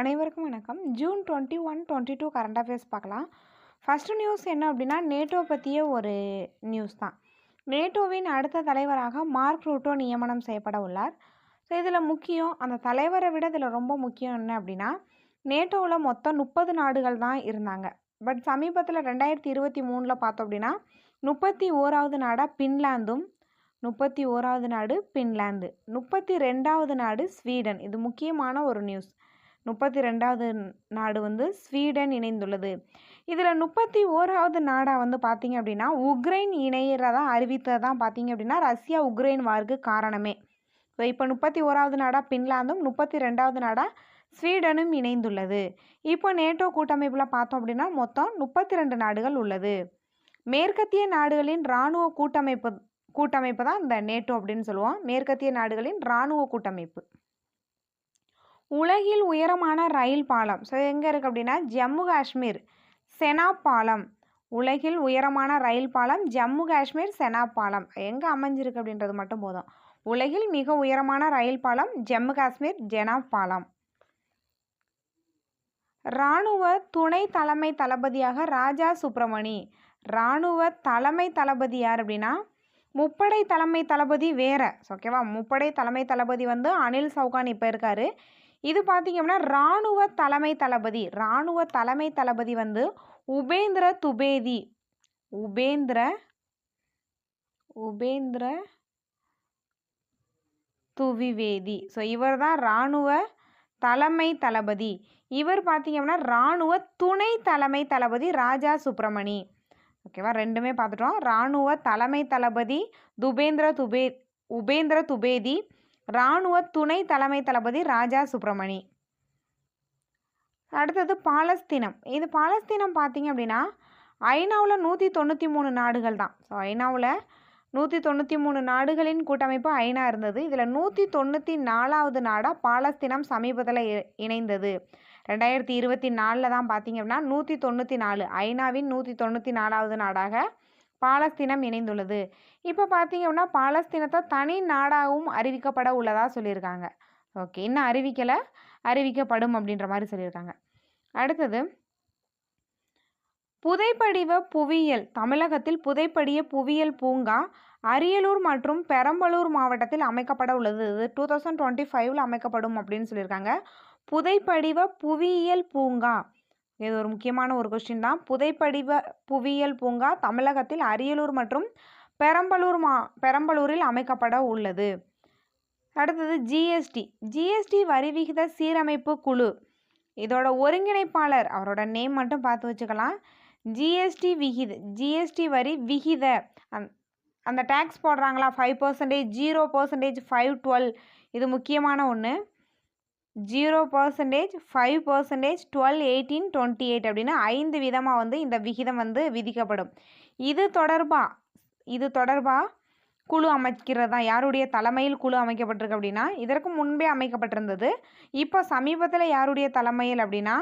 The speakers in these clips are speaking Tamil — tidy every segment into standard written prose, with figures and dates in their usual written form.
அனைவருக்கும் வணக்கம். ஜூன் 21, 22 கரண்ட் அஃபேர்ஸ் பார்க்கலாம். ஃபஸ்ட்டு நியூஸ் என்ன அப்படின்னா, நேட்டோ பற்றிய ஒரு நியூஸ் தான். நேட்டோவின் அடுத்த தலைவராக மார்க் ரூட்டோ நியமனம் செய்யப்பட உள்ளார். ஸோ இதில் முக்கியம், அந்த தலைவரை விட இதில் ரொம்ப முக்கியம் என்ன அப்படின்னா, நேட்டோவில் மொத்தம் 30 நாடுகள் தான் இருந்தாங்க. பட் சமீபத்தில் 2023 பார்த்தோம் அப்படின்னா 31வது நாடாக பின்லாந்தும், 31வது நாடு பின்லாந்து, 32வது நாடு ஸ்வீடன். இது முக்கியமான ஒரு நியூஸ். 32வது நாடு ஸ்வீடன் இணைந்துள்ளது. இதில் 31வது நாடாக பார்த்தீங்க அப்படின்னா உக்ரைன் இணையிறதா அறிவித்ததான் பார்த்தீங்க அப்படின்னா ரஷ்யா உக்ரைன் வாருக்கு காரணமே. ஸோ இப்போ 31வது நாடாக பின்லாந்தும் 32வது நாடாக ஸ்வீடனும் இணைந்துள்ளது. இப்போ நேட்டோ கூட்டமைப்பில் பார்த்தோம் அப்படின்னா மொத்தம் 32 நாடுகள் உள்ளது. மேற்கத்திய நாடுகளின் இராணுவ கூட்டமைப்பு தான் இந்த நேட்டோ அப்படின்னு சொல்லுவோம். மேற்கத்திய நாடுகளின் இராணுவ கூட்டமைப்பு. உலகில் உயரமான ரயில் பாலம் ஸோ எங்கே இருக்குது அப்படின்னா ஜம்மு காஷ்மீர் செனாப் பாலம். உலகில் உயரமான ரயில் பாலம் ஜம்மு காஷ்மீர் செனாப் பாலம் எங்கே அமைஞ்சிருக்கு அப்படின்றது மட்டும் போதும். உலகில் மிக உயரமான ரயில் பாலம் ஜம்மு காஷ்மீர் செனாப் பாலம். இராணுவ துணை தலைமை தளபதியாக ராஜா சுப்பிரமணி. இராணுவ தலைமை தளபதி யார் அப்படின்னா முப்படை தலைமை தளபதி வேற. ஓகேவா, முப்படை தலைமை தளபதி அனில் சௌகான் இப்போ இருக்காரு. இது பார்த்தீங்க அப்படின்னா இராணுவ தலைமை தளபதி. இராணுவ தலைமை தளபதி உபேந்திர துபேதி. உபேந்திர துவிவேதி. ஸோ இவர் தான் இராணுவ தலைமை தளபதி. இவர் பார்த்தீங்க அப்படின்னா இராணுவ துணை தலைமை தளபதி ராஜா சுப்பிரமணி. ஓகேவா, ரெண்டுமே பார்த்துட்டோம். இராணுவ தலைமை தளபதி உபேந்திர துபேதி, இராணுவ துணை தலைமை தளபதி ராஜா சுப்பிரமணி. அடுத்தது பாலஸ்தீனம். இது பாலஸ்தீனம் பார்த்தீங்க அப்படின்னா ஐநாவில் 193 நாடுகள் தான். ஸோ ஐநாவில் 193 நாடுகளின் கூட்டமைப்பு ஐநா இருந்தது. இதில் 194வது நாடாக பாலஸ்தீனம் சமீபத்தில் இணைந்தது. 2024 தான் பார்த்தீங்க அப்படின்னா 194 ஐநாவின் 194வது நாடாக பாலஸ்தீனம் இணைந்துள்ளது. இப்போ பார்த்தீங்க அப்படின்னா பாலஸ்தீனத்தை தனி நாடாகவும் அறிவிக்கப்பட உள்ளதாக சொல்லியிருக்காங்க. ஓகே, இன்னும் அறிவிக்கப்படும் அப்படின்ற மாதிரி சொல்லியிருக்காங்க. அடுத்தது புதைப்படிவ புவியியல். தமிழகத்தில் புதைப்படிய புவியியல் பூங்கா அரியலூர் மற்றும் பெரம்பலூர் மாவட்டத்தில் அமைக்கப்பட உள்ளது. இது 2025 அமைக்கப்படும் அப்படின்னு சொல்லியிருக்காங்க. புதைப்படிவ புவியியல் பூங்கா இது ஒரு முக்கியமான ஒரு கொஸ்டின் தான். புதைப்படிவ புவியியல் பூங்கா தமிழகத்தில் அரியலூர் மற்றும் பெரம்பலூரில் அமைக்கப்பட உள்ளது. அடுத்தது ஜிஎஸ்டி வரி விகித சீரமைப்பு குழு. இதோட ஒருங்கிணைப்பாளர் அவரோட நேம் மட்டும் பார்த்து வச்சுக்கலாம். ஜிஎஸ்டி வரி விகித அந்த டேக்ஸ் போடுறாங்களா 5%, 0%, 5-12 இது முக்கியமான ஒன்று. 0%, 5%, 12, 18, 28 அப்படின்னு 5 விதமாக இந்த விகிதம் விதிக்கப்படும். இது தொடர்பாக குழு அமைக்கிறது தான். யாருடைய தலைமையில் குழு அமைக்கப்பட்டிருக்கு அப்படின்னா இதற்கு முன்பே அமைக்கப்பட்டிருந்தது. இப்போ சமீபத்தில் யாருடைய தலைமையில் அப்படின்னா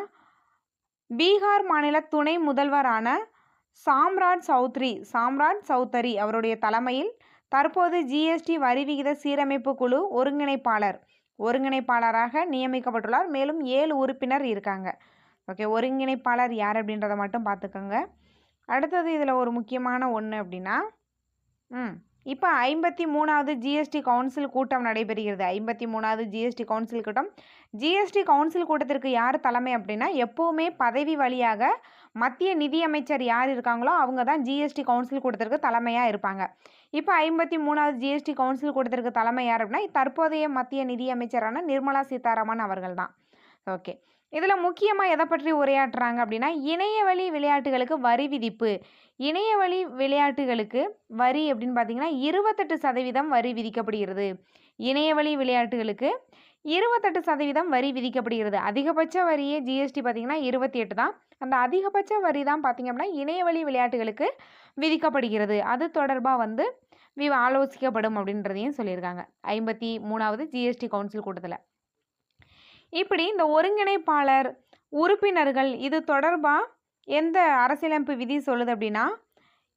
பீகார் மாநில துணை முதல்வரான சாம்ராட் சௌத்ரி அவருடைய தலைமையில் தற்போது ஜிஎஸ்டி வரி விகித சீரமைப்பு குழு ஒருங்கிணைப்பாளராக நியமிக்கப்பட்டுள்ளார். மேலும் 7 உறுப்பினர் இருக்காங்க. ஓகே, ஒருங்கிணைப்பாளர் யார் அப்படின்றத மட்டும் பார்த்துக்கோங்க. அடுத்தது இதில் ஒரு முக்கியமான ஒன்று அப்படின்னா இப்போ 53வது ஜிஎஸ்டி கவுன்சில் கூட்டம் நடைபெறுகிறது. 53வது ஜிஎஸ்டி கவுன்சில் கூட்டம். ஜிஎஸ்டி கவுன்சில் கூட்டத்திற்கு யார் தலைமை அப்படின்னா எப்போவுமே பதவி வழியாக மத்திய நிதியமைச்சர் யார் இருக்காங்களோ அவங்க தான் ஜிஎஸ்டி கவுன்சில் கூட்டத்திற்கு தலைமையாக இருப்பாங்க. இப்போ 53வது ஜிஎஸ்டி கவுன்சில் கூட்டத்திற்கு தலைமை யார் அப்படின்னா தற்போதைய மத்திய நிதியமைச்சரான நிர்மலா சீதாராமன் அவர்கள் தான். ஓகே, இதில் முக்கியமாக எதை பற்றி உரையாற்றுறாங்க அப்படின்னா இணையவழி விளையாட்டுகளுக்கு வரி விதிப்பு. இணையவழி விளையாட்டுகளுக்கு வரி அப்படின்னு பார்த்தீங்கன்னா 28% வரி விதிக்கப்படுகிறது. இணையவழி விளையாட்டுகளுக்கு 28% வரி விதிக்கப்படுகிறது. அதிகபட்ச வரியே ஜிஎஸ்டி பார்த்தீங்கன்னா 28 தான். அந்த அதிகபட்ச வரி தான் பார்த்தீங்க அப்படின்னா இணையவழி விளையாட்டுகளுக்கு விதிக்கப்படுகிறது. அது தொடர்பாக ஆலோசிக்கப்படும் அப்படின்றதையும் சொல்லியிருக்காங்க 53வது ஜிஎஸ்டி கவுன்சில் கூட்டத்தில். இப்படி இந்த ஒருங்கிணைப்பாளர் உறுப்பினர்கள் இது தொடர்பாக எந்த அரசியலமைப்பு விதி சொல்லுது அப்படின்னா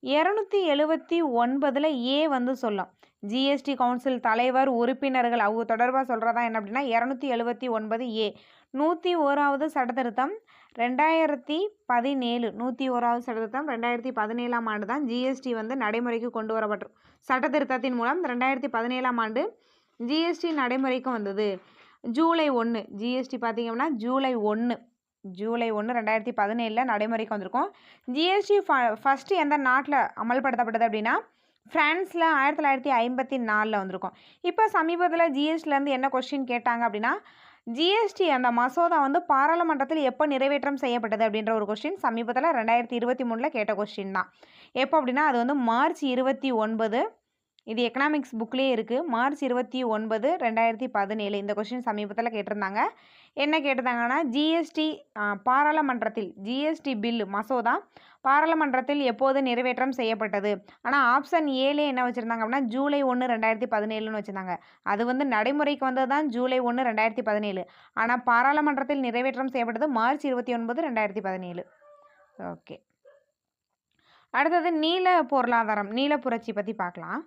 279 ஏ சொல்லும். ஜிஎஸ்டி கவுன்சில் தலைவர் உறுப்பினர்கள் அவங்க தொடர்பாக சொல்கிறதா என்ன அப்படின்னா 279A 101வது சட்டத்திருத்தம் 2017 101வது சட்டத்திருத்தம் 2017ஆம் ஆண்டு தான் ஜிஎஸ்டி வந்து நடைமுறைக்கு கொண்டு வரப்பட்டு சட்டத்திருத்தத்தின் மூலம் 2017ஆம் ஆண்டு ஜிஎஸ்டி நடைமுறைக்கு வந்தது. ஜூலை 1 ஜிஎஸ்டி பார்த்திங்க அப்படின்னா ஜூலை 1 2017 நடைமுறைக்கு வந்திருக்கும். ஜிஎஸ்டி ஃபஸ்ட்டு எந்த நாட்டில் அமல்படுத்தப்பட்டது அப்படின்னா ஃப்ரான்ஸில் 1954 வந்திருக்கும். இப்போ சமீபத்தில் ஜிஎஸ்டிலேருந்து என்ன கொஸ்டின் கேட்டாங்க அப்படின்னா ஜிஎஸ்டி அந்த மசோதா வந்து பாராளுமன்றத்தில் எப்போ நிறைவேற்றம் செய்யப்பட்டது அப்படின்ற ஒரு கொஸ்டின் சமீபத்தில் 2023 கேட்ட கொஸ்டின் தான். எப்போ அப்படின்னா அது வந்து மார்ச் 29, இது எக்கனாமிக்ஸ் புக்லேயே இருக்குது. மார்ச் 29, 2017 இந்த கொஸ்டின் சமீபத்தில் கேட்டிருந்தாங்க. என்ன கேட்டிருந்தாங்கன்னா ஜிஎஸ்டி பாராளுமன்றத்தில் ஜிஎஸ்டி பில்லு மசோதா பாராளுமன்றத்தில் எப்போது நிறைவேற்றம் செய்யப்பட்டது. ஆனால் ஆப்ஷன் ஏலே என்ன வச்சுருந்தாங்க அப்படின்னா ஜூலை 1, 2017 வச்சுருந்தாங்க. அது வந்து நடைமுறைக்கு வந்தது தான் ஜூலை 1, 2017. ஆனால் பாராளுமன்றத்தில் நிறைவேற்றம் செய்யப்பட்டது மார்ச் 29, 2017. ஓகே, அடுத்தது நீல பொருளாதாரம், நீல புரட்சி பற்றி பார்க்கலாம்.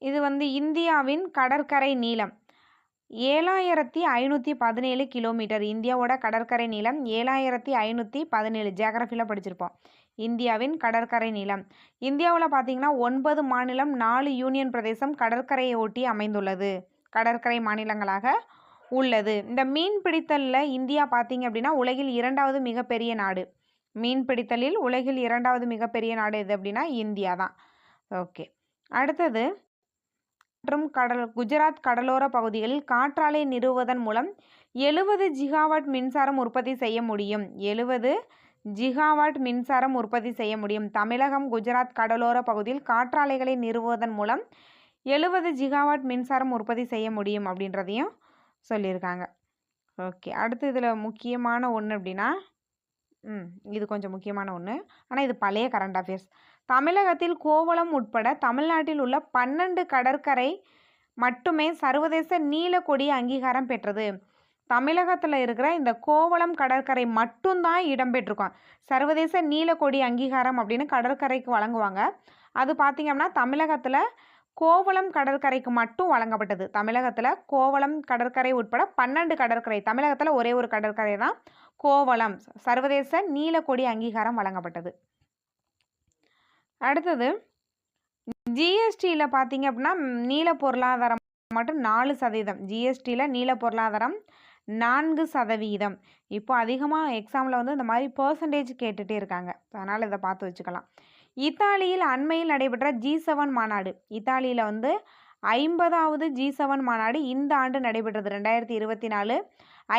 இது வந்து இந்தியாவின் கடற்கரை நீளம் 7517 கிலோமீட்டர். இந்தியாவோட கடற்கரை நீளம் 7517. ஜியாகிரஃபியில் படிச்சிருப்போம். இந்தியாவின் கடற்கரை நீளம். இந்தியாவில் பார்த்தீங்கன்னா 9 மாநிலம் 4 யூனியன் பிரதேசம் கடற்கரையை ஒட்டி அமைந்துள்ளது, கடற்கரை மாநிலங்களாக உள்ளது. இந்த மீன் பிடித்தலில் இந்தியா பார்த்தீங்க அப்படின்னா உலகில் 2வது மிகப்பெரிய நாடு. மீன் பிடித்தலில் உலகில் 2வது மிகப்பெரிய நாடு எது அப்படின்னா இந்தியா தான். ஓகே, அடுத்தது மற்றும் குஜராத் கடலோர பகுதிகளில் காற்றாலை நிறுவுவதன் மூலம் 70 ஜிகாவாட் மின்சாரம் உற்பத்தி செய்ய முடியும். 70 ஜிகாவாட் மின்சாரம் உற்பத்தி செய்ய முடியும். தமிழகம் குஜராத் கடலோர பகுதியில் காற்றாலைகளை நிறுவுவதன் மூலம் 70 ஜிகாவாட் மின்சாரம் உற்பத்தி செய்ய முடியும் அப்படின்றதையும் சொல்லியிருக்காங்க. ஓகே, அடுத்து இதில் முக்கியமான ஒன்று அப்படின்னா இது கொஞ்சம் முக்கியமான ஒன்று, ஆனால் இது பழைய கரண்ட் அஃபேர்ஸ். தமிழகத்தில் கோவளம் உட்பட தமிழ்நாட்டில் உள்ள 12 கடற்கரை மட்டுமே சர்வதேச நீலக்கொடி அங்கீகாரம் பெற்றது. தமிழகத்தில் இருக்கிற இந்த கோவளம் கடற்கரை மட்டும்தான் இடம்பெற்றிருக்கோம். சர்வதேச நீலக்கொடி அங்கீகாரம் அப்படின்னு கடற்கரைக்கு வழங்குவாங்க. அது பார்த்திங்கன்னா தமிழகத்தில் கோவளம் கடற்கரைக்கு மட்டும் வழங்கப்பட்டது. தமிழகத்தில் கோவளம் கடற்கரை உட்பட 12 கடற்கரை, தமிழகத்தில் ஒரே ஒரு கடற்கரை தான் கோவளம், சர்வதேச நீலக்கொடி அங்கீகாரம் வழங்கப்பட்டது. அடுத்தது ஜிஎஸ்டியில் பார்த்தீங்க அப்படின்னா நீல பொருளாதாரம் மட்டும் 4%. ஜிஎஸ்டியில் நீல பொருளாதாரம் 4%. இப்போ அதிகமாக எக்ஸாமில் வந்து இந்த மாதிரி பர்சன்டேஜ் கேட்டுகிட்டே இருக்காங்க, அதனால் இதை பார்த்து வச்சுக்கலாம். இத்தாலியில் அண்மையில் நடைபெற்ற G7 மாநாடு. இத்தாலியில் வந்து 50வது G7 மாநாடு இந்த ஆண்டு நடைபெற்றது. 2024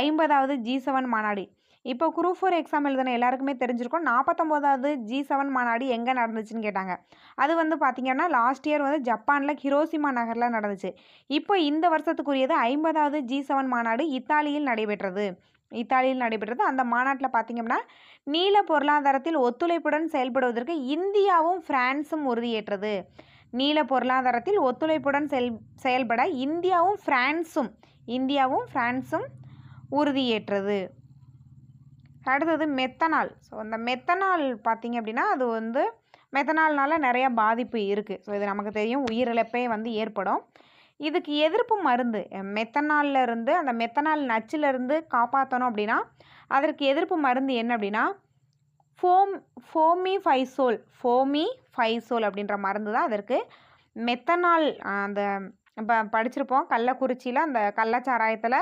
50வது G7 மாநாடு. இப்போ குரூப் 4 எக்ஸாம் எழுதின எல்லாருக்குமே தெரிஞ்சிருக்கும். 49வது G7 மாநாடு எங்கே நடந்துச்சுன்னு கேட்டாங்க. அது வந்து பார்த்திங்கன்னா லாஸ்ட் இயர் வந்து ஜப்பானில் ஹிரோஷிமா நகரில் நடந்துச்சு. இப்போ இந்த வருஷத்துக்குரியது 50வது G7 மாநாடு இத்தாலியில் நடைபெற்றது. அந்த மாநாட்டில் பார்த்திங்கன்னா நீல பொருளாதாரத்தில் ஒத்துழைப்புடன் செயல்படுவதற்கு இந்தியாவும் பிரான்ஸும் உறுதியேற்றது. நீல பொருளாதாரத்தில் ஒத்துழைப்புடன் செயல்பட இந்தியாவும் பிரான்ஸும் உறுதியேற்றது. அடுத்தது மெத்தனால். ஸோ அந்த மெத்தனால் பார்த்திங்க அப்படின்னா அது வந்து மெத்தனால்னால நிறையா பாதிப்பு இருக்குது. ஸோ இது நமக்கு தெரியும், உயிரிழப்பே வந்து ஏற்படும். இதுக்கு எதிர்ப்பு மருந்து மெத்தனாலில் இருந்து, அந்த மெத்தனால் நச்சிலிருந்து காப்பாற்றணும் அப்படின்னா அதற்கு எதிர்ப்பு மருந்து என்ன அப்படின்னா ஃபோமிஃபைசோல் அப்படின்ற மருந்து தான் அதற்கு. மெத்தனால் அந்த இப்போ படிச்சிருப்போம், கள்ளக்குறிச்சியில் அந்த கள்ளச்சாராயத்தில்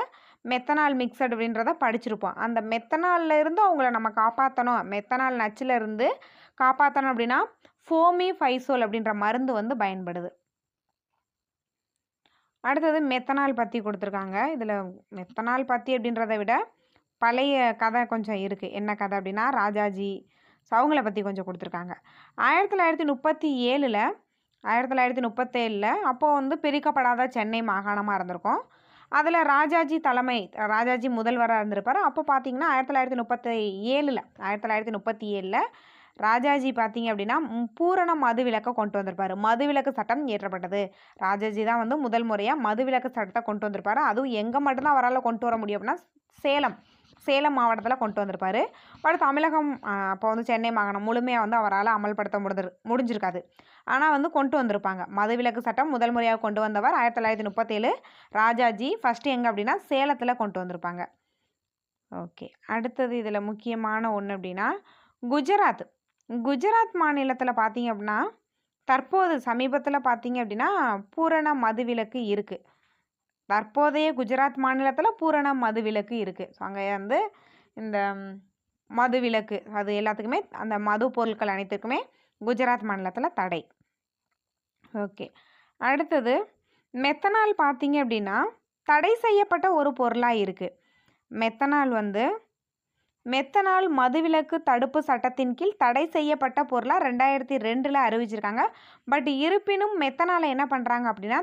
மெத்தனால் மிக்சட் அப்படின்றத படிச்சிருப்போம். அந்த மெத்தனாலில் இருந்து அவங்கள நம்ம காப்பாற்றணும், மெத்தனால் நச்சில் இருந்து காப்பாற்றணும் அப்படின்னா ஃபோமிஃபைசோல் அப்படின்ற மருந்து வந்து பயன்படுது. அடுத்தது மெத்தனால் பற்றி கொடுத்துருக்காங்க. இதில் மெத்தனால் பற்றி அப்படின்றத விட பழைய கதை கொஞ்சம் இருக்குது. என்ன கதை அப்படின்னா ராஜாஜி, அவங்கள பற்றி கொஞ்சம் கொடுத்துருக்காங்க. 1937 அப்போது வந்து பிரிக்கப்படாத சென்னை மாகாணமாக இருந்திருக்கும். அதில் ராஜாஜி முதல்வராக இருந்திருப்பார். அப்போ பார்த்திங்கன்னா 1937 ராஜாஜி பார்த்திங்க அப்படின்னா பூரண மதுவிலக்கை கொண்டு வந்திருப்பார். மதுவிலக்கு சட்டம் இயற்றப்பட்டது. ராஜாஜி தான் வந்து முதல் முறையாக மதுவிலக்கு சட்டத்தை கொண்டு வந்திருப்பார். அதுவும் எங்கே மட்டும்தான் அவரால் கொண்டு வர முடியும் அப்படின்னா சேலம் மாவட்டத்தில் கொண்டு வந்திருப்பார். பட் தமிழகம் அப்போ வந்து சென்னை மாகாணம் முழுமையாக வந்து அவரால் அமல்படுத்த முடிஞ்சிருக்காது. ஆனால் வந்து கொண்டு வந்திருப்பாங்க. மதுவிலக்கு சட்டம் முதல் முறையாக கொண்டு வந்தவர் 1937 ராஜாஜி. ஃபஸ்ட்டு எங்கே அப்படின்னா சேலத்தில் கொண்டு வந்திருப்பாங்க. ஓகே, அடுத்தது இதில் முக்கியமான ஒன்று அப்படின்னா குஜராத். குஜராத் மாநிலத்தில் பார்த்தீங்க அப்படின்னா தற்போது சமீபத்தில் பார்த்தீங்க அப்படின்னா பூரண மதுவிலக்கு இருக்குது. தற்போதைய குஜராத் மாநிலத்தில் பூரண மதுவிலக்கு இருக்குது. ஸோ அங்கே வந்து இந்த மதுவிலக்கு அது எல்லாத்துக்குமே அந்த மது பொருட்கள் அனைத்துக்குமே குஜராத் மாநிலத்தில் தடை. ஓகே, அடுத்தது மெத்தனால் பார்த்தீங்க அப்படின்னா தடை செய்யப்பட்ட ஒரு பொருளாக இருக்குது. மெத்தனால் மதுவிலக்கு தடுப்பு சட்டத்தின் கீழ் தடை செய்யப்பட்ட பொருளாக 2002 அறிவிச்சிருக்காங்க. பட் இருப்பினும் மெத்தனாலை என்ன பண்ணுறாங்க அப்படின்னா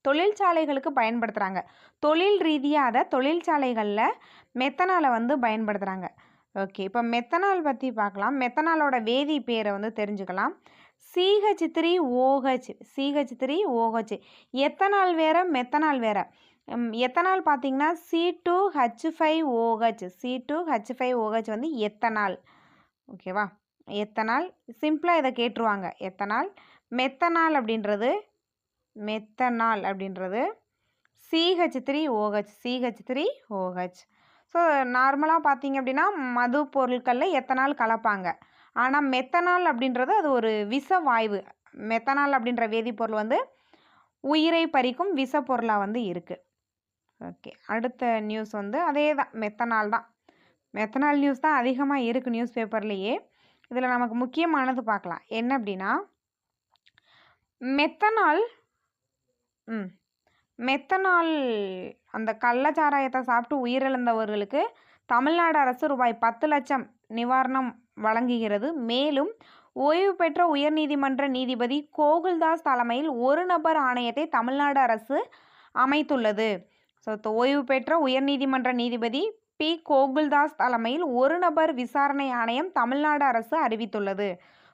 தொழிற்சாலைகளுக்கு பயன்படுத்துகிறாங்க. தொழில் ரீதியாக அதை தொழிற்சாலைகளில் மெத்தனாலை வந்து பயன்படுத்துகிறாங்க. ஓகே, இப்போ மெத்தனால் பற்றி பார்க்கலாம். மெத்தனாலோட வேதி பேரை வந்து தெரிஞ்சுக்கலாம். CH3OH. எத்தனால் வேற, மெத்தனால் வேற. எத்தனால் பார்த்தீங்கன்னா C2H5OH வந்து எத்தனால். ஓகேவா, எத்தனால் சிம்பிளாக இதை கேட்டுருவாங்க. எத்தனால். மெத்தனால் அப்படின்றது CH3OH. ஸோ நார்மலாக பார்த்தீங்க அப்படின்னா மது பொருட்களில் எத்தனால் கலப்பாங்க. ஆனால் மெத்தனால் அப்படின்றது அது ஒரு விஷவாயு. மெத்தனால் அப்படின்ற வேதிப்பொருள் வந்து உயிரை பறிக்கும் விஷப்பொருளாக வந்து இருக்குது. ஓகே, அடுத்த நியூஸ் வந்து அதே தான், மெத்தனால் தான். மெத்தனால் நியூஸ் தான் அதிகமாக இருக்குது நியூஸ் பேப்பர்லேயே. இதில் நமக்கு முக்கியமானது பார்க்கலாம். என்ன அப்படின்னா மெத்தனால் அந்த கள்ளச்சாராயத்தை சாப்பிட்டு உயிரிழந்தவர்களுக்கு தமிழ்நாடு அரசு ரூபாய் 10 லட்சம் நிவாரணம் வழங்குகிறது. மேலும் ஓய்வு பெற்ற உயர்நீதிமன்ற நீதிபதி கோகுல்தாஸ் தலைமையில் ஒரு நபர் ஆணையத்தை தமிழ்நாடு அரசு அமைத்துள்ளது. ஸோ ஓய்வு பெற்ற உயர்நீதிமன்ற நீதிபதி பி கோகுல்தாஸ் தலைமையில் ஒரு நபர் விசாரணை ஆணையம் தமிழ்நாடு அரசு அறிவித்துள்ளது.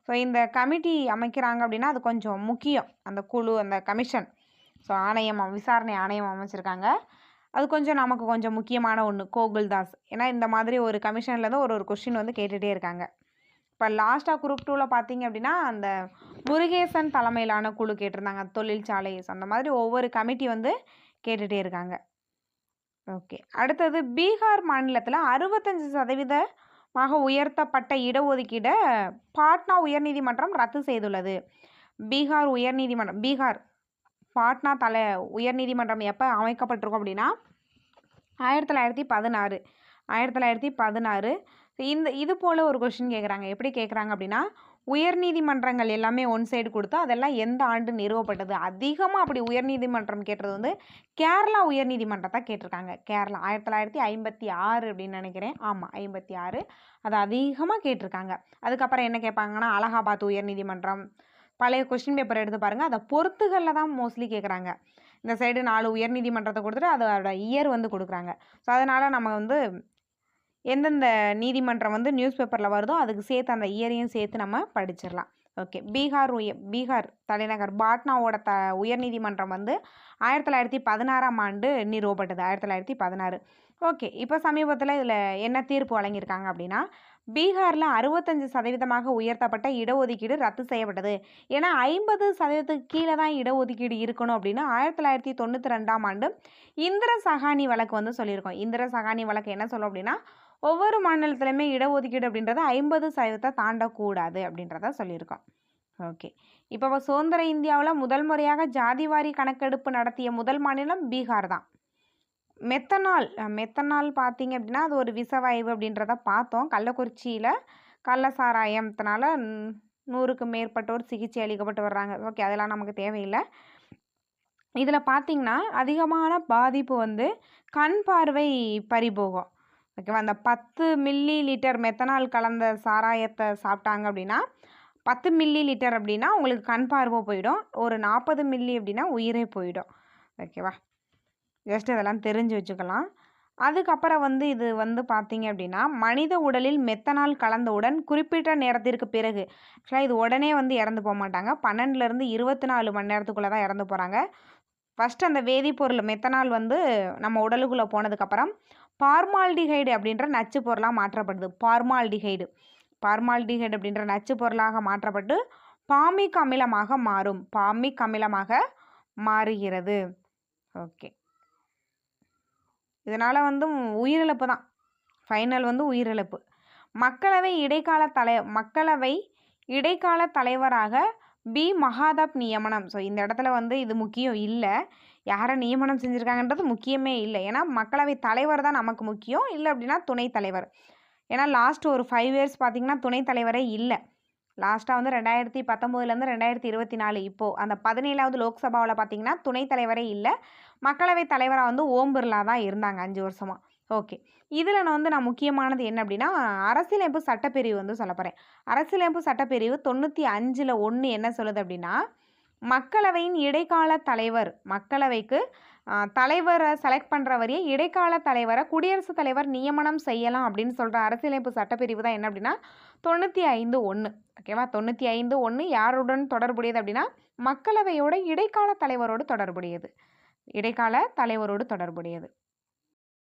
ஸோ இந்த கமிட்டி அமைக்கிறாங்க அப்படின்னா அது கொஞ்சம் முக்கியம். அந்த குழு, அந்த கமிஷன், ஸோ விசாரணை ஆணையம் அமைச்சிருக்காங்க. அது கொஞ்சம் நமக்கு கொஞ்சம் முக்கியமான ஒன்று, கோகுல்தாஸ். ஏன்னா இந்த மாதிரி ஒரு கமிஷன்லேருந்து ஒரு கொஸ்டின் வந்து கேட்டுகிட்டே இருக்காங்க. இப்போ லாஸ்ட்டாக குரூப் 2ல் பார்த்தீங்க அப்படின்னா அந்த முருகேசன் தலைமையிலான குழு கேட்டிருந்தாங்க, தொழிற்சாலை. அந்த மாதிரி ஒவ்வொரு கமிட்டி வந்து கேட்டுகிட்டே இருக்காங்க. ஓகே, அடுத்தது பீகார் மாநிலத்தில் 65% உயர்த்தப்பட்ட இடஒதுக்கீடை பாட்னா உயர்நீதிமன்றம் ரத்து செய்துள்ளது. பீகார் பாட்னா உயர்நீதிமன்றம் எப்போ அமைக்கப்பட்டிருக்கும் அப்படின்னா 1916. இது போல் ஒரு கொஸ்டின் கேட்குறாங்க. எப்படி கேட்குறாங்க அப்படின்னா உயர்நீதிமன்றங்கள் எல்லாமே ஒன் சைடு கொடுத்து அதெல்லாம் எந்த ஆண்டு நிறுவப்பட்டது. அதிகமாக அப்படி உயர்நீதிமன்றம் கேட்டது வந்து கேரளா உயர்நீதிமன்றத்தை கேட்டிருக்காங்க. கேரளா 1956 அப்படின்னு நினைக்கிறேன். ஆமாம், 56 அது அதிகமாக கேட்டிருக்காங்க. அதுக்கப்புறம் என்ன கேட்பாங்கன்னா அலகாபாத் உயர்நீதிமன்றம். பழைய கொஸ்டின் பேப்பர் எடுத்து பாருங்கள், அதை பொறுத்துகளில் தான் மோஸ்ட்லி கேட்குறாங்க. இந்த சைடு 4 உயர்நீதிமன்றத்தை கொடுத்துட்டு அதோட இயர் வந்து கொடுக்குறாங்க. ஸோ அதனால் நம்ம வந்து எந்தெந்த நீதிமன்றம் வந்து நியூஸ் பேப்பரில் வருதோ அதுக்கு சேர்த்து அந்த இயரையும் சேர்த்து நம்ம படிச்சிடலாம். ஓகே, பீகார் தலைநகர் பாட்னாவோட உயர்நீதிமன்றம் வந்து 1916ஆம் ஆண்டு நிறுவப்பட்டது. 1916. ஓகே, இப்போ சமீபத்தில் இதில் என்ன தீர்ப்பு வழங்கியிருக்காங்க அப்படின்னா பீகாரில் 65% உயர்த்தப்பட்ட இடஒதுக்கீடு ரத்து செய்யப்பட்டது. ஏன்னா 50% கீழே தான் இடஒதுக்கீடு இருக்கணும் அப்படின்னு 1992ஆம் ஆண்டு இந்திர சகானி வழக்கு வந்து சொல்லியிருக்கோம். இந்திர சகானி வழக்கு என்ன சொல்லும் அப்படின்னா ஒவ்வொரு மாநிலத்திலுமே இடஒதுக்கீடு அப்படின்றது 50% தாண்டக்கூடாது அப்படின்றத சொல்லியிருக்கோம். ஓகே, இப்போ சுதந்திர இந்தியாவில் முதல் முறையாக ஜாதிவாரி கணக்கெடுப்பு நடத்திய முதல் மாநிலம் பீகார் தான். மெத்தனால் பார்த்தீங்க அப்படின்னா அது ஒரு விஷவாயு அப்படின்றத பார்த்தோம். கள்ளக்குறிச்சியில் கள்ள சாராயத்தினால 100க்கு மேற்பட்டோர் சிகிச்சை அளிக்கப்பட்டு வர்றாங்க. ஓகே, அதெல்லாம் நமக்கு தேவையில்லை. இதில் பார்த்திங்கன்னா அதிகமான பாதிப்பு வந்து கண் பார்வை பறிபோகும். ஓகேவா, அந்த 10 மில்லி லிட்டர் மெத்தனால் கலந்த சாராயத்தை சாப்பிட்டாங்க அப்படின்னா 10 மில்லி லிட்டர் அப்படின்னா உங்களுக்கு கண் பார்வை போயிடும். ஒரு 40 மில்லி அப்படின்னா உயிரே போயிடும். ஓகேவா, ஜஸ்ட் இதெல்லாம் தெரிஞ்சு வச்சுக்கலாம். அதுக்கப்புறம் வந்து இது வந்து பார்த்தீங்க அப்படின்னா மனித உடலில் மெத்தனால் கலந்தவுடன் குறிப்பிட்ட நேரத்திற்கு பிறகு, ஆக்சுவலாக இது உடனே வந்து இறந்து போக மாட்டாங்க. 12லேருந்து 24 மணி நேரத்துக்குள்ளே தான் இறந்து போகிறாங்க. ஃபஸ்ட்டு அந்த வேதிப்பொருள் மெத்தனால் வந்து நம்ம உடலுக்குள்ளே போனதுக்கப்புறம் பார்மால்டிஹைடு அப்படின்ற நச்சு பொருளாக மாற்றப்படுது. பார்மால்டிஹைடு அப்படின்ற நச்சு பொருளாக மாற்றப்பட்டு பாமிக் அமிலமாக மாறும். பாமிக் அமிலமாக மாறுகிறது. ஓகே. இதனால் வந்து உயிரிழப்பு தான். ஃபைனல் வந்து உயிரிழப்பு. மக்களவை இடைக்கால தலைவராக பி. மகாதப் நியமனம். ஸோ இந்த இடத்துல வந்து இது முக்கியம் இல்லை. யாரை நியமனம் செஞ்சுருக்காங்கன்றது முக்கியமே இல்லை. ஏன்னா மக்களவை தலைவர் தான் நமக்கு முக்கியம். இல்லை அப்படின்னா துணைத் தலைவர். ஏன்னா லாஸ்ட் ஒரு 5 இயர்ஸ் பார்த்திங்கன்னா துணைத் தலைவரே இல்லை. லாஸ்ட்டாக வந்து 2019 2024 இப்போது அந்த 17வது லோக்சபாவில் பார்த்திங்கன்னா துணைத் தலைவரே இல்லை. மக்களவை தலைவராக வந்து ஓம் பிர்லா தான் இருந்தாங்க 5 வருஷமாக. ஓகே. இதில் நான் முக்கியமானது என்ன அப்படின்னா அரசியலமைப்பு சட்டப்பிரிவு வந்து சொல்ல போகிறேன். அரசியலமைப்பு சட்டப்பிரிவு 95ல் 1 என்ன சொல்லுது அப்படின்னா மக்களவையின் இடைக்கால தலைவர், மக்களவைக்கு தலைவரை செலக்ட் பண்ணுற வரையே இடைக்கால தலைவரை குடியரசுத் தலைவர் நியமனம் செய்யலாம் அப்படின்னு சொல்கிற அரசியலமைப்பு சட்டப்பிரிவு தான் என்ன அப்படின்னா 95(1). ஓகேவா? 95(1) யாருடன் தொடர்புடையது அப்படின்னா மக்களவையோட இடைக்கால தலைவரோடு தொடர்புடையது.